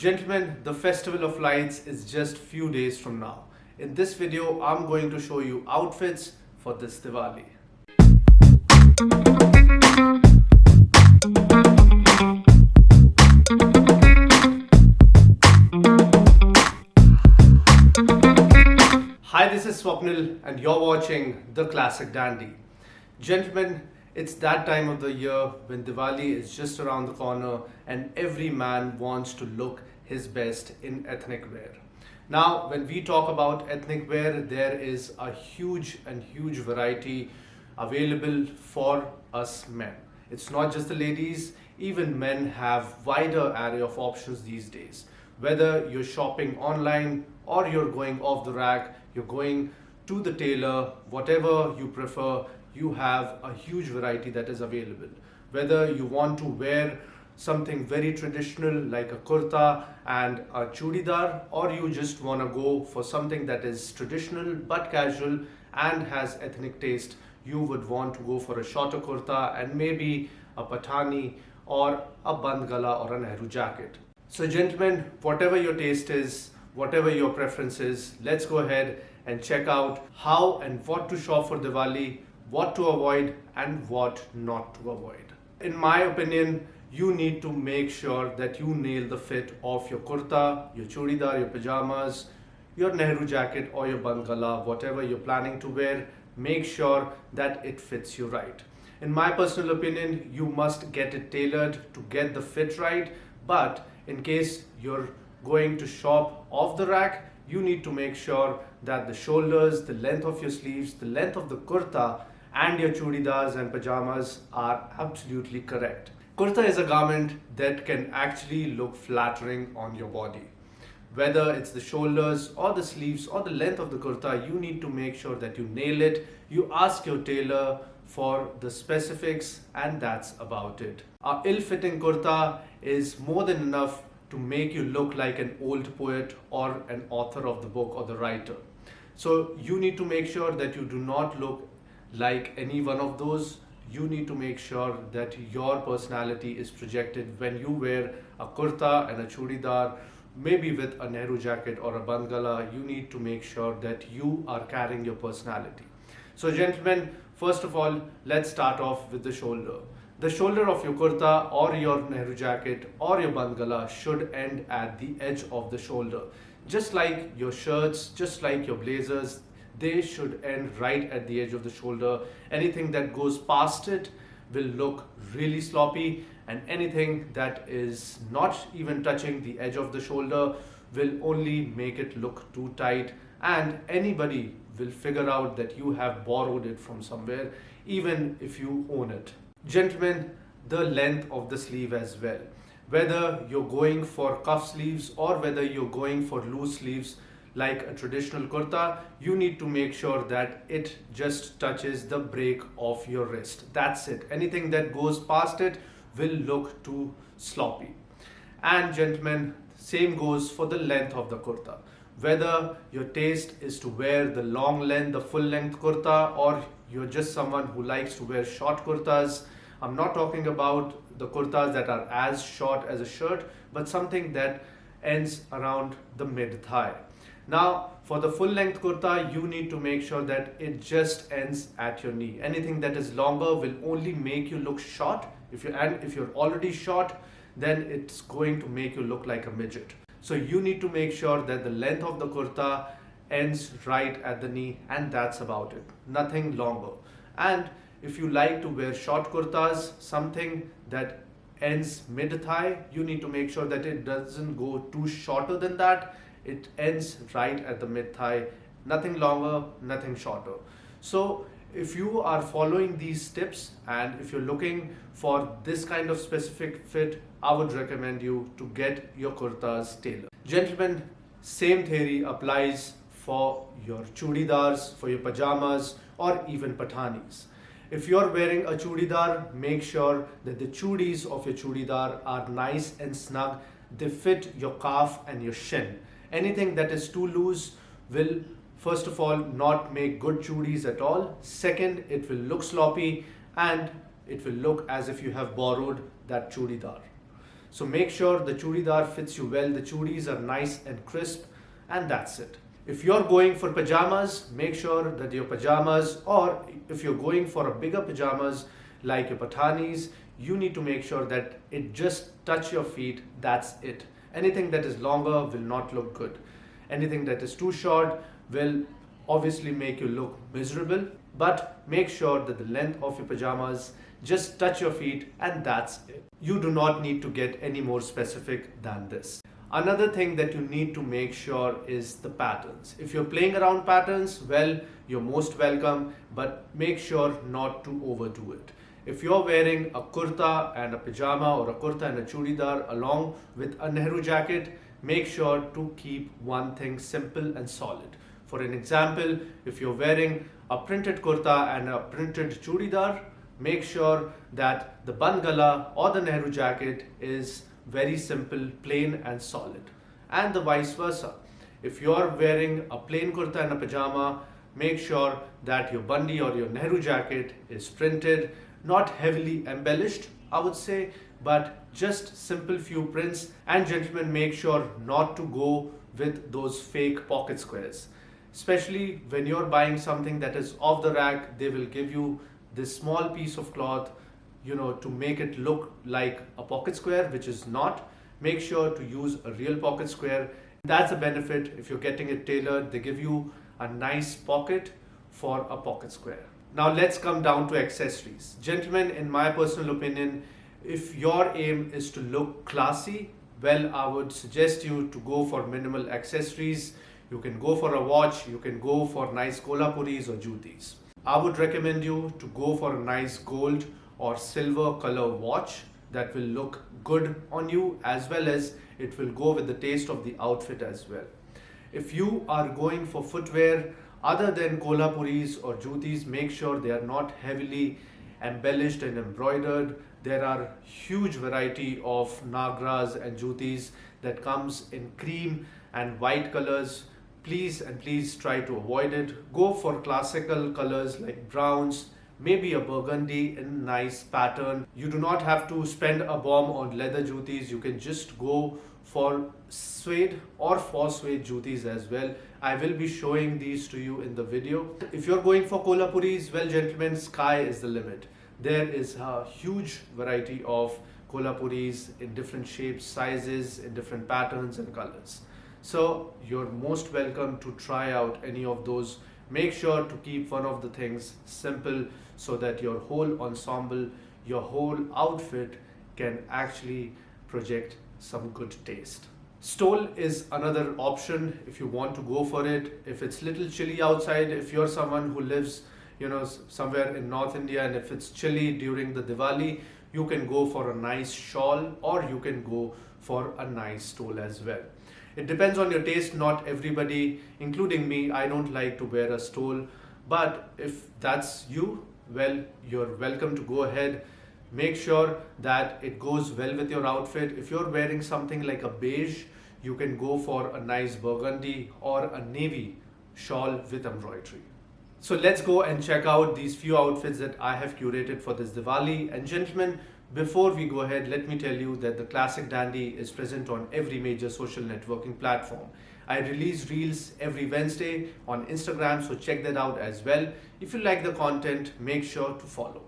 Gentlemen, the Festival of Lights is just few days from now. In this video, I'm going to show you outfits for this Diwali. Hi, this is Swapnil and you're watching The Classic Dandy. Gentlemen, it's that time of the year when Diwali is just around the corner and every man wants to look his best in ethnic wear. Now, when we talk about ethnic wear, there is a huge variety available for us men. It's not just the ladies, even men have wider array of options these days. Whether you're shopping online or you're going off the rack, you're going to the tailor, whatever you prefer, you have a huge variety that is available. Whether you want to wear something very traditional like a kurta and a chudidar, or you just want to go for something that is traditional but casual and has ethnic taste, you would want to go for a shorter kurta and maybe a pathani or a band gala or a Nehru jacket. So gentlemen, whatever your taste is, whatever your preference is, let's go ahead and check out how and what to shop for Diwali, what to avoid and what not to avoid. In my opinion, you need to make sure that you nail the fit of your kurta, your chudidar, your pajamas, your Nehru jacket or your band gala, whatever you're planning to wear. Make sure that it fits you right. In my personal opinion, you must get it tailored to get the fit right, but in case you're going to shop off the rack, you need to make sure that the shoulders, the length of your sleeves, the length of the kurta and your chudidars and pajamas are absolutely correct. Kurta is a garment that can actually look flattering on your body. Whether it's the shoulders or the sleeves or the length of the kurta, you need to make sure that you nail it. You ask your tailor for the specifics and that's about it. A ill-fitting kurta is more than enough to make you look like an old poet or an author of the book or the writer. So you need to make sure that you do not look like any one of those. You need to make sure that your personality is projected when you wear a kurta and a chudidar, maybe with a Nehru jacket or a band gala. You need to make sure that you are carrying your personality. So gentlemen, first of all, let's start off with the shoulder. The shoulder of your kurta or your Nehru jacket or your band gala should end at the edge of the shoulder. Just like your shirts, just like your blazers, they should end right at the edge of the shoulder. Anything that goes past it will look really sloppy, and anything that is not even touching the edge of the shoulder will only make it look too tight, and anybody will figure out that you have borrowed it from somewhere, even if you own it. Gentlemen, the length of the sleeve as well. Whether you're going for cuff sleeves or whether you're going for loose sleeves like a traditional kurta, you need to make sure that it just touches the break of your wrist. That's it. Anything that goes past it will look too sloppy. And gentlemen, same goes for the length of the kurta. Whether your taste is to wear the long length, the full length kurta, or you're just someone who likes to wear short kurtas. I'm not talking about the kurtas that are as short as a shirt, but something that ends around the mid-thigh. Now, for the full length kurta, you need to make sure that it just ends at your knee. Anything that is longer will only make you look short. If you're already short, then it's going to make you look like a midget. So you need to make sure that the length of the kurta ends right at the knee, and that's about it. Nothing longer. And if you like to wear short kurtas, something that ends mid-thigh, you need to make sure that it doesn't go too shorter than that. It ends right at the mid-thigh, nothing longer, nothing shorter. So if you are following these tips and if you're looking for this kind of specific fit, I would recommend you to get your kurtas tailored. Gentlemen, same theory applies for your chudidars, for your pajamas or even pathanis. If you're wearing a chudidar, make sure that the chudis of your chudidar are nice and snug. They fit your calf and your shin. Anything that is too loose will, first of all, not make good chudis at all. Second, it will look sloppy and it will look as if you have borrowed that chudidar. So make sure the churidar fits you well, the churis are nice and crisp, and that's it. If you're going for pajamas, make sure that your pajamas, or if you're going for a bigger pajamas like your pathanis, you need to make sure that it just touch your feet, that's it. Anything that is longer will not look good. Anything that is too short will obviously make you look miserable, but make sure that the length of your pajamas just touch your feet, and that's it. You do not need to get any more specific than this. Another thing that you need to make sure is the patterns. If you're playing around patterns, well, you're most welcome, but make sure not to overdo it. If you're wearing a kurta and a pajama, or a kurta and a churidar along with a Nehru jacket, make sure to keep one thing simple and solid. For an example, if you're wearing a printed kurta and a printed churidar, make sure that the ban gala or the Nehru jacket is very simple, plain and solid. And the vice versa. If you're wearing a plain kurta and a pajama, make sure that your bandi or your Nehru jacket is printed, not heavily embellished, I would say, but just simple few prints. And gentlemen, make sure not to go with those fake pocket squares. Especially when you're buying something that is off the rack, they will give you this small piece of cloth, to make it look like a pocket square, which is not. Make sure to use a real pocket square. That's a benefit. If you're getting it tailored, they give you a nice pocket for a pocket square. Now let's come down to accessories. Gentlemen, in my personal opinion, if your aim is to look classy, well, I would suggest you to go for minimal accessories. You can go for a watch, you can go for nice kolhapuris or jutis. I would recommend you to go for a nice gold or silver color watch that will look good on you, as well as it will go with the taste of the outfit as well. If you are going for footwear other than kolhapuris or jutis, make sure they are not heavily embellished and embroidered. There are huge variety of nagras and jutis that comes in cream and white colors. Please try to avoid it. Go for classical colors like browns, maybe a burgundy in nice pattern. You do not have to spend a bomb on leather jutis. You can just go for suede or false suede jutis as well. I will be showing these to you in the video. If you're going for kolhapuris, well gentlemen, sky is the limit. There is a huge variety of kolhapuris in different shapes, sizes, in different patterns and colors. So you're most welcome to try out any of those. Make sure to keep one of the things simple so that your whole ensemble, your whole outfit can actually project some good taste. Stole is another option if you want to go for it. If it's little chilly outside, if you're someone who lives somewhere in North India, and if it's chilly during the Diwali, you can go for a nice shawl, or you can go for a nice stole as well. It depends on your taste. Not everybody, including me, I don't like to wear a stole, but if that's you, well, you're welcome to go ahead. Make sure that it goes well with your outfit. If you're wearing something like a beige, you can go for a nice burgundy or a navy shawl with embroidery. So let's go and check out these few outfits that I have curated for this Diwali. And gentlemen, before we go ahead, let me tell you that the Classic Dandy is present on every major social networking platform. I release reels every Wednesday on Instagram, so check that out as well. If you like the content, make sure to follow.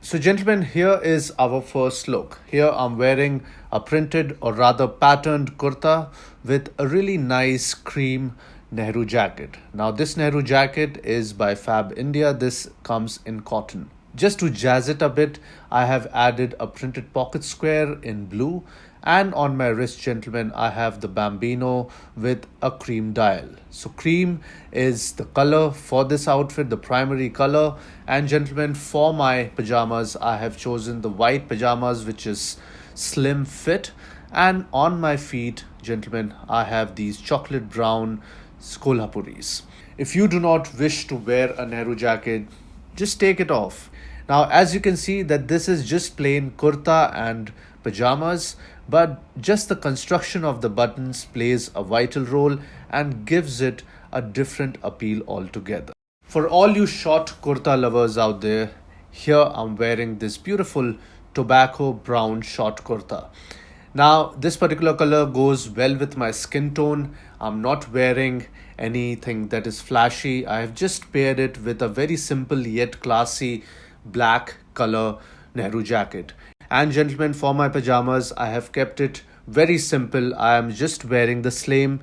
So gentlemen, here is our first look. Here I'm wearing a printed, or rather patterned kurta with a really nice cream Nehru jacket. Now this Nehru jacket is by Fab India. This comes in cotton. Just to jazz it a bit, I have added a printed pocket square in blue, and on my wrist, gentlemen, I have the Bambino with a cream dial. So cream is the color for this outfit, the primary color. And gentlemen, for my pajamas, I have chosen the white pajamas, which is slim fit. And on my feet, gentlemen, I have these chocolate brown kolhapuris. If you do not wish to wear a Nehru jacket, just take it off. Now, as you can see that this is just plain kurta and pajamas, but just the construction of the buttons plays a vital role and gives it a different appeal altogether. For all you short kurta lovers out there, Here I'm wearing this beautiful tobacco brown short kurta. Now, this particular color goes well with my skin tone. I'm not wearing anything that is flashy. I have just paired it with a very simple yet classy black color Nehru jacket. And gentlemen, for my pajamas, I have kept it very simple. I am just wearing the slim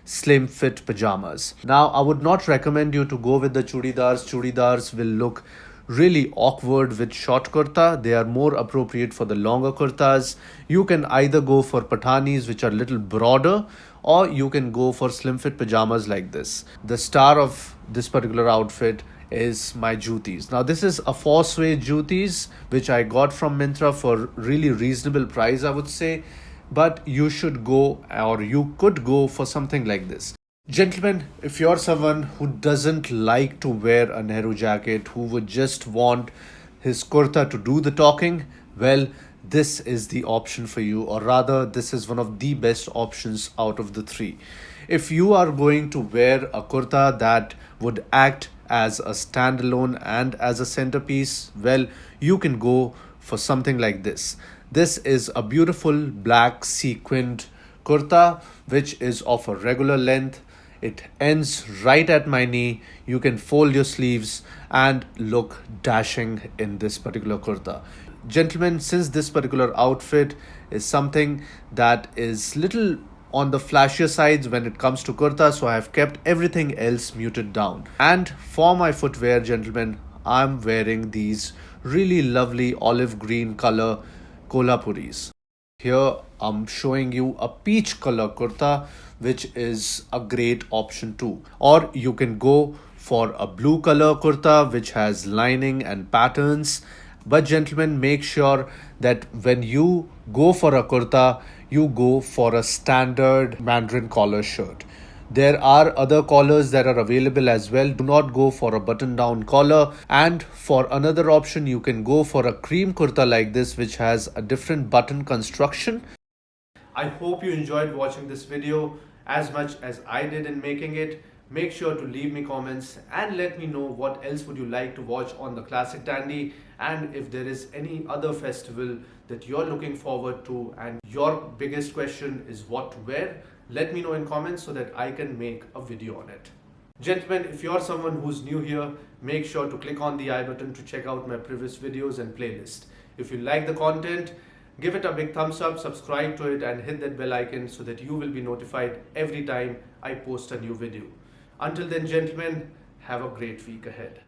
fit pajamas. Now, I would not recommend you to go with the chudidars. Chudidars will look really awkward with short kurta. They are more appropriate for the longer kurtas. You can either go for pathanis, which are a little broader, or you can go for slim fit pajamas like this. The star of this particular outfit is my jutis. Now, this is a four suede jutis which I got from Myntra for really reasonable price, I would say. But you should go, or you could go for something like this. Gentlemen, if you're someone who doesn't like to wear a Nehru jacket, who would just want his kurta to do the talking, well, this is the option for you, or rather, this is one of the best options out of the three. If you are going to wear a kurta that would act as a standalone and as a centerpiece, well, you can go for something like this. This is a beautiful black sequined kurta which is of a regular length. It ends right at my knee. You can fold your sleeves and look dashing in this particular kurta. Gentlemen, since this particular outfit is something that is little on the flashier sides when it comes to kurta, so I have kept everything else muted down. And for my footwear, gentlemen, I'm wearing these really lovely olive green color Kolhapuris. Here I'm showing you a peach color kurta, which is a great option too. Or you can go for a blue color kurta, which has lining and patterns. But gentlemen, make sure that when you go for a kurta, you go for a standard Mandarin collar shirt. There are other collars that are available as well. Do not go for a button down collar. And for another option, you can go for a cream kurta like this, which has a different button construction. I hope you enjoyed watching this video as much as I did in making it. Make sure to leave me comments and let me know what else would you like to watch on the Classic Dandy, and if there is any other festival that you're looking forward to and your biggest question is what to wear, let me know in comments so that I can make a video on it. Gentlemen, if you're someone who's new here, make sure to click on the I button to check out my previous videos and playlist. If you like the content, give it a big thumbs up, subscribe to it and hit that bell icon so that you will be notified every time I post a new video. Until then, gentlemen, have a great week ahead.